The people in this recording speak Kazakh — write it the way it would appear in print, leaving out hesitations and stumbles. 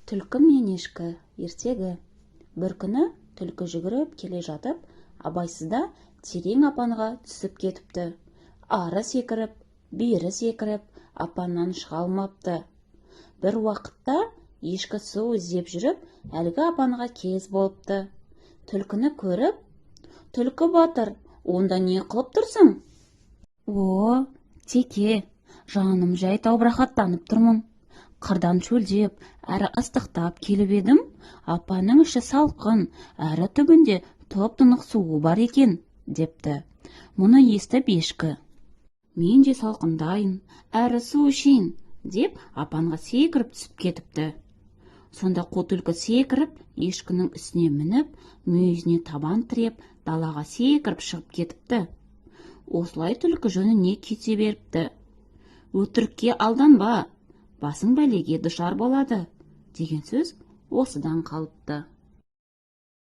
Түлкі мен ешкі ертегі. Бір күні түлкі жүгіріп келе жатып, абайсызда терең апанға түсіп кетіпті. Ары секіріп, бері секіріп, апаннан шыға алмапты. Бір уақытта ешкі су іздеп жүріп, әлгі апанға кез болыпты. Түлкіні көріп: «Түлкі батыр, онда не қылып тұрсың?» «О, теке, жаным жай таубырақаттанып тұрмын. Қырдан шөлдеп, әрі ыстықтап келіп едім. Апаның іші салқын, әрі түбінде тұп-тұнық суы бар екен», депті. Мұны естіп ешкі: «Мен де салқындайын, әрі су ішейін», деп апанға секіріп түсіп кетіпті. Сонда қу түлкі секіріп, ешкінің үстіне мініп, мүйізіне табан тіреп, далаға секіріп шығып кетіпті. Осылай түлкі жөніне кете беріпті. «Өтірікке алданба, басың бәлеге душар болады» деген сөз осыдан қалыпты.